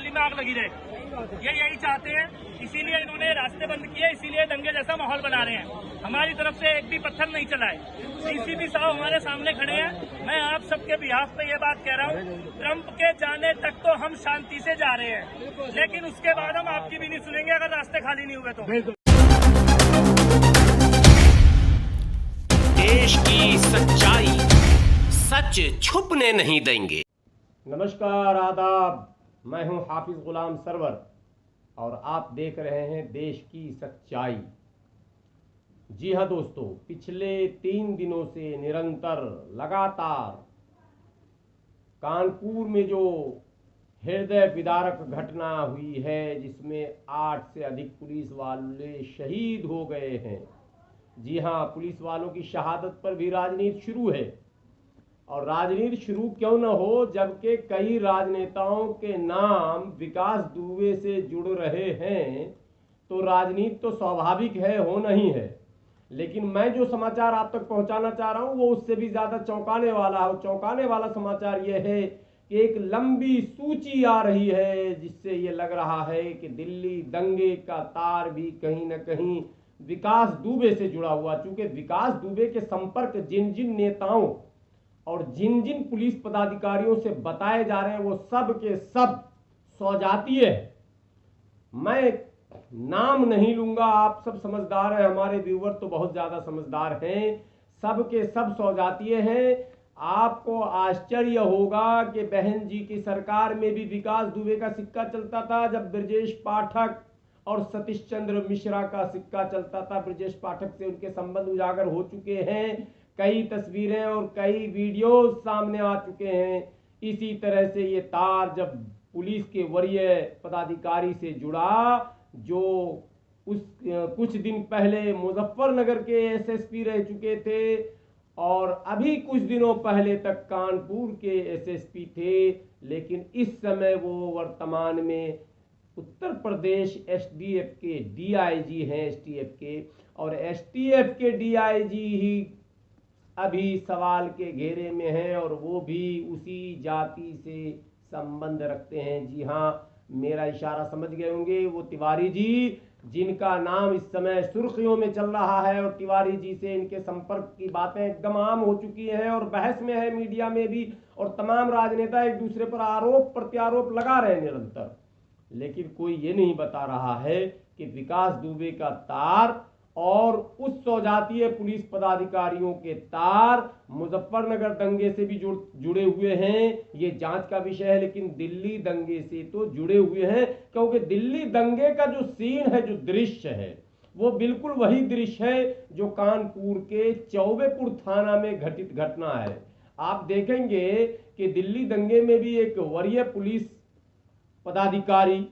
गली में आग लगी रहे। ये यही चाहते हैं, इसीलिए इन्होंने रास्ते बंद किए, इसीलिए दंगे जैसा माहौल बना रहे हैं। हमारी तरफ से एक भी पत्थर नहीं चला है। सीसीपी साहब हमारे सामने खड़े हैं। मैं आप सबके बिहाफ पे ये बात कह रहा हूँ, ट्रंप के जाने तक तो हम शांति से जा रहे हैं, लेकिन उसके बाद हम आपकी भी नहीं सुनेंगे अगर रास्ते खाली नहीं हुए तो। देश की सच्चाई सच छुपने नहीं देंगे। नमस्कार, आदाब। मैं हूं हाफिज गुलाम सरवर और आप देख रहे हैं देश की सच्चाई। जी हाँ दोस्तों, पिछले 3 दिनों से निरंतर लगातार कानपुर में जो हृदय विदारक घटना हुई है, जिसमें 8 से अधिक पुलिस वाले शहीद हो गए हैं। जी हाँ, पुलिस वालों की शहादत पर भी राजनीति शुरू है। और राजनीति शुरू क्यों न हो, जबकि कई राजनेताओं के नाम विकास दुबे से जुड़ रहे हैं, तो राजनीति तो स्वाभाविक है, हो नहीं है। लेकिन मैं जो समाचार आप तक पहुंचाना चाह रहा हूं वो उससे भी ज्यादा चौंकाने वाला है। चौंकाने वाला समाचार यह है कि एक लंबी सूची आ रही है, जिससे ये लग रहा है कि दिल्ली दंगे का तार भी कहीं न कहीं विकास दुबे से जुड़ा हुआ। चूंकि विकास दुबे के संपर्क जिन जिन नेताओं और जिन जिन पुलिस पदाधिकारियों से बताए जा रहे हैं वो सब के सब सौजातीय है। मैं नाम नहीं लूंगा, आप सब समझदार हैं, हमारे व्यूवर तो बहुत ज्यादा समझदार हैं। सब के सब सौजातीय हैं। आपको आश्चर्य होगा कि बहन जी की सरकार में भी विकास दुबे का सिक्का चलता था, जब ब्रजेश पाठक और सतीश चंद्र मिश्रा का सिक्का चलता था। ब्रजेश पाठक से उनके संबंध उजागर हो चुके हैं, कई तस्वीरें और कई वीडियोस सामने आ चुके हैं। इसी तरह से ये तार जब पुलिस के वरीय पदाधिकारी से जुड़ा, जो कुछ दिन पहले मुजफ्फरनगर के एसएसपी रह चुके थे और अभी कुछ दिनों पहले तक कानपुर के एसएसपी थे, लेकिन इस समय वो वर्तमान में उत्तर प्रदेश एसटीएफ के डीआईजी हैं, एसटीएफ के। और एसटीएफ के डीआईजी ही अभी सवाल के घेरे में हैं और वो भी उसी जाति से संबंध रखते हैं। जी हाँ, मेरा इशारा समझ गए होंगे, वो तिवारी जी जिनका नाम इस समय सुर्खियों में चल रहा है। और तिवारी जी से इनके संपर्क की बातें एकदम आम हो चुकी हैं और बहस में है मीडिया में भी, और तमाम राजनेता एक दूसरे पर आरोप प्रत्यारोप लगा रहे हैं निरंतर। लेकिन कोई ये नहीं बता रहा है कि विकास दुबे का तार और उस सौजातीय पुलिस पदाधिकारियों के तार मुजफ्फरनगर दंगे से भी जुड़े हुए हैं। ये जांच का विषय है, लेकिन दिल्ली दंगे से तो जुड़े हुए हैं, क्योंकि दिल्ली दंगे का जो सीन है, जो दृश्य है, वो बिल्कुल वही दृश्य है जो कानपुर के चौबेपुर थाना में घटित घटना है। आप देखेंगे कि दिल्ली दंगे में भी एक वरीय पुलिस पदाधिकारी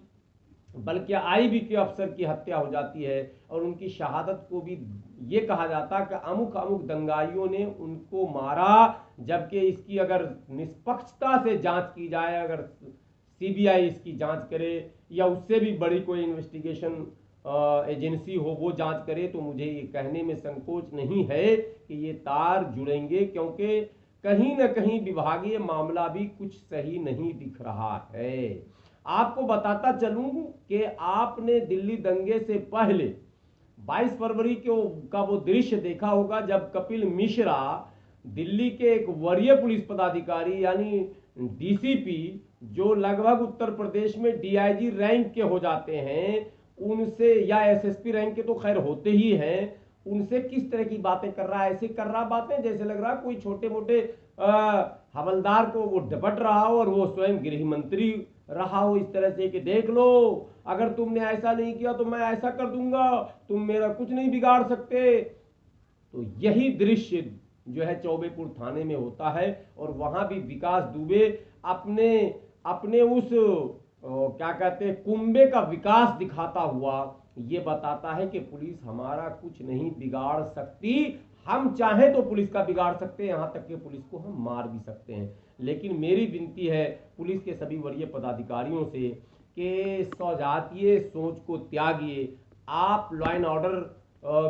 बल्कि आईबी के अफसर की हत्या हो जाती है और उनकी शहादत को भी ये कहा जाता है कि अमुक अमुक दंगाइयों ने उनको मारा। जबकि इसकी अगर निष्पक्षता से जांच की जाए, अगर सीबीआई इसकी जांच करे या उससे भी बड़ी कोई इन्वेस्टिगेशन एजेंसी हो वो जांच करे, तो मुझे ये कहने में संकोच नहीं है कि ये तार जुड़ेंगे, क्योंकि कहीं ना कहीं विभागीय मामला भी कुछ सही नहीं दिख रहा है। आपको बताता चलूं कि आपने दिल्ली दंगे से पहले 22 फरवरी का वो दृश्य देखा होगा, जब कपिल मिश्रा दिल्ली के एक वरीय पुलिस पदाधिकारी यानी डीसीपी, जो लगभग उत्तर प्रदेश में डीआईजी रैंक के हो जाते हैं, उनसे, या एसएसपी रैंक के तो खैर होते ही हैं, उनसे किस तरह की बातें कर रहा है। ऐसे कर रहा बातें जैसे लग रहा कोई छोटे मोटे हवलदार को वो डपट रहा हो और वो स्वयं गृह मंत्री रहा हो, इस तरह से कि देख लो, अगर तुमने ऐसा नहीं किया तो मैं ऐसा कर दूंगा, तुम मेरा कुछ नहीं बिगाड़ सकते। तो यही दृश्य जो है चौबेपुर थाने में होता है और वहां भी विकास दुबे अपने उस क्या कहते हैं कुंबे का विकास दिखाता हुआ ये बताता है कि पुलिस हमारा कुछ नहीं बिगाड़ सकती, हम चाहें तो पुलिस का बिगाड़ सकते हैं, यहां तक कि पुलिस को हम मार भी सकते हैं। लेकिन मेरी विनती है पुलिस के सभी वरीय पदाधिकारियों से कि सौजातीय सोच को त्यागिए। आप लॉ एंड ऑर्डर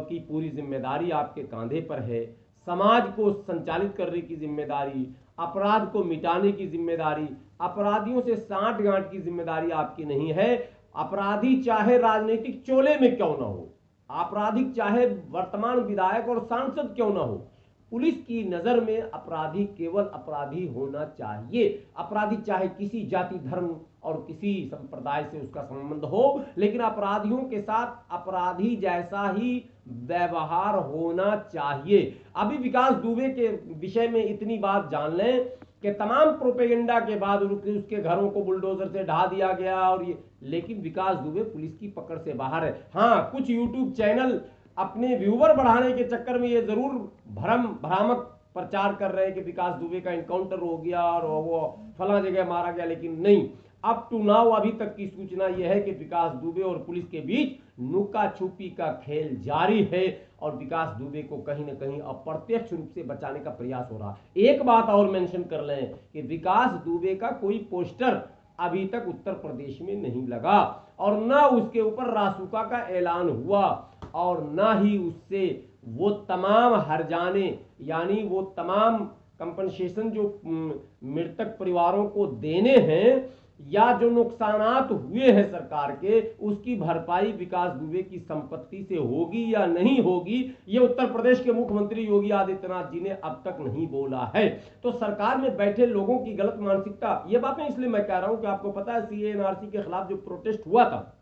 की पूरी जिम्मेदारी आपके कांधे पर है, समाज को संचालित करने की जिम्मेदारी, अपराध को मिटाने की जिम्मेदारी अपराधियों से सांठ-गांठ की जिम्मेदारी आपकी नहीं है। अपराधी चाहे राजनीतिक चोले में क्यों ना हो, आपराधिक चाहे वर्तमान विधायक और सांसद क्यों ना हो, पुलिस की नजर में अपराधी केवल अपराधी होना चाहिए। अपराधी चाहे किसी जाति धर्म और किसी संप्रदाय से उसका संबंध हो, लेकिन अपराधियों के साथ अपराधी जैसा ही व्यवहार होना चाहिए। अभी विकास दुबे के विषय में इतनी बात जान लें कि तमाम प्रोपेगेंडा के बाद उसके घरों को बुलडोजर से ढा दिया गया और ये, लेकिन विकास दुबे पुलिस की पकड़ से बाहर है। हाँ, कुछ यूट्यूब चैनल अपने व्यूवर बढ़ाने के चक्कर में ये जरूर भ्रामक प्रचार कर रहे हैं कि विकास दुबे का इनकाउंटर हो गया और वो फला जगह मारा गया, लेकिन नहीं, अप टू नाउ अभी तक की सूचना यह है कि विकास दुबे और पुलिस के बीच नुका छुपी का खेल जारी है और विकास दुबे को कहीं ना कहीं अप्रत्यक्ष रूप से बचाने का प्रयास हो रहा। एक बात और मेंशन कर लें कि विकास दुबे का कोई पोस्टर अभी तक उत्तर प्रदेश में नहीं लगा और ना उसके ऊपर रासुका का ऐलान हुआ और ना ही उससे वो तमाम हर्जाने यानी वो तमाम कंपनसेशन जो मृतक परिवारों को देने हैं या जो नुकसानात हुए हैं सरकार के, उसकी भरपाई विकास दुबे की संपत्ति से होगी या नहीं होगी, ये उत्तर प्रदेश के मुख्यमंत्री योगी आदित्यनाथ जी ने अब तक नहीं बोला है। तो सरकार में बैठे लोगों की गलत मानसिकता, ये बातें इसलिए मैं कह रहा हूं कि आपको पता है सीए एनआरसी के खिलाफ जो प्रोटेस्ट हुआ था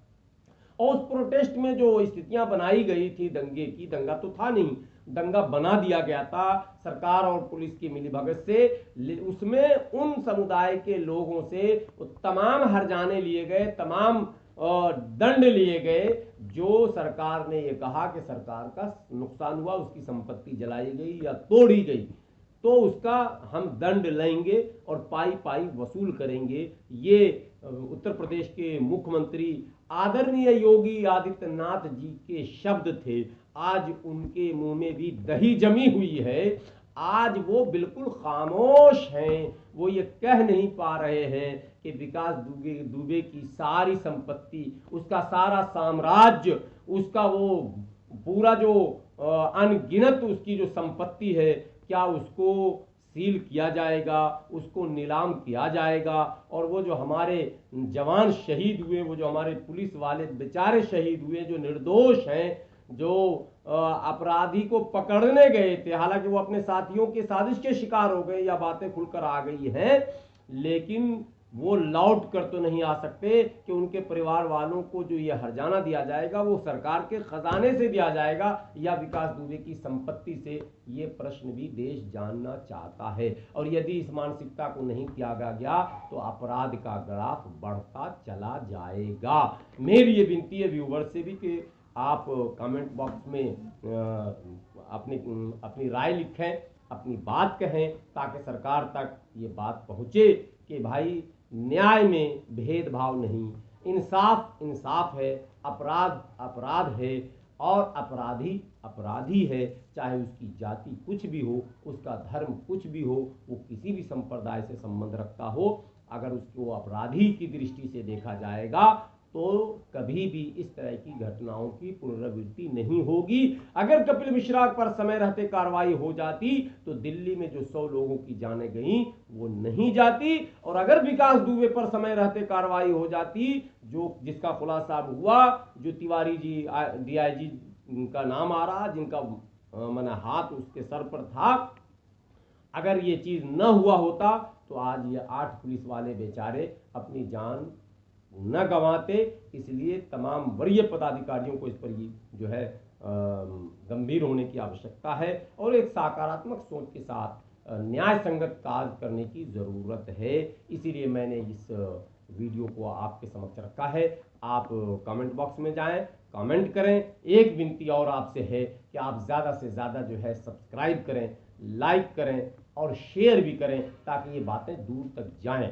और उस प्रोटेस्ट में जो स्थितियां बनाई गई थी दंगे की, दंगा तो था नहीं, दंगा बना दिया गया था सरकार और पुलिस की मिलीभगत से। उसमें उन समुदाय के लोगों से तमाम हर्जाने लिए गए, तमाम दंड लिए गए जो सरकार ने ये कहा कि सरकार का नुकसान हुआ, उसकी संपत्ति जलाई गई या तोड़ी गई, तो उसका हम दंड लेंगे और पाई पाई वसूल करेंगे। ये उत्तर प्रदेश के मुख्यमंत्री आदरणीय योगी आदित्यनाथ जी के शब्द थे। आज उनके मुंह में भी दही जमी हुई है, आज वो बिल्कुल खामोश हैं, वो ये कह नहीं पा रहे हैं कि विकास दुबे की सारी संपत्ति, उसका सारा साम्राज्य, उसका वो पूरा जो अनगिनत उसकी जो संपत्ति है, क्या उसको सील किया जाएगा, उसको नीलाम किया जाएगा और वो जो हमारे जवान शहीद हुए, वो जो हमारे पुलिस वाले बेचारे शहीद हुए, जो निर्दोष हैं, जो अपराधी को पकड़ने गए थे, हालांकि वो अपने साथियों के साजिश के शिकार हो गए या बातें खुलकर आ गई हैं, लेकिन वो लौट कर तो नहीं आ सकते कि उनके परिवार वालों को जो ये हर्जाना दिया जाएगा वो सरकार के खजाने से दिया जाएगा या विकास दुबे की संपत्ति से, ये प्रश्न भी देश जानना चाहता है। और यदि इस मानसिकता को नहीं त्यागा गया तो अपराध का ग्राफ बढ़ता चला जाएगा। मेरी ये विनती है व्यूवर से भी कि आप कमेंट बॉक्स में अपनी राय लिखें, अपनी बात कहें, ताकि सरकार तक ये बात पहुँचे कि भाई न्याय में भेदभाव नहीं, इंसाफ इंसाफ है, अपराध अपराध है और अपराधी अपराधी है, चाहे उसकी जाति कुछ भी हो, उसका धर्म कुछ भी हो, वो किसी भी संप्रदाय से संबंध रखता हो, अगर उसको अपराधी की दृष्टि से देखा जाएगा तो कभी भी इस तरह की घटनाओं की पुनरावृत्ति नहीं होगी। अगर कपिल मिश्रा पर समय रहते कार्रवाई हो जाती तो दिल्ली में जो 100 लोगों की जानें गई वो नहीं जाती, और अगर विकास दुबे पर समय रहते कार्रवाई हो जाती, जो जिसका खुलासा हुआ, जो तिवारी जी डीआईजी का नाम आ रहा, जिनका माना हाथ उसके सर पर था, अगर ये चीज न हुआ होता तो आज ये 8 पुलिस वाले बेचारे अपनी जान न गंवाते। इसलिए तमाम वरीय पदाधिकारियों को इस पर जो है गंभीर होने की आवश्यकता है और एक सकारात्मक सोच के साथ न्याय संगत कार्य करने की ज़रूरत है। इसीलिए मैंने इस वीडियो को आपके समक्ष रखा है। आप कमेंट बॉक्स में जाएं, कमेंट करें। एक विनती और आपसे है कि आप ज़्यादा से ज़्यादा जो है सब्सक्राइब करें, लाइक करें और शेयर भी करें, ताकि ये बातें दूर तक जाएं।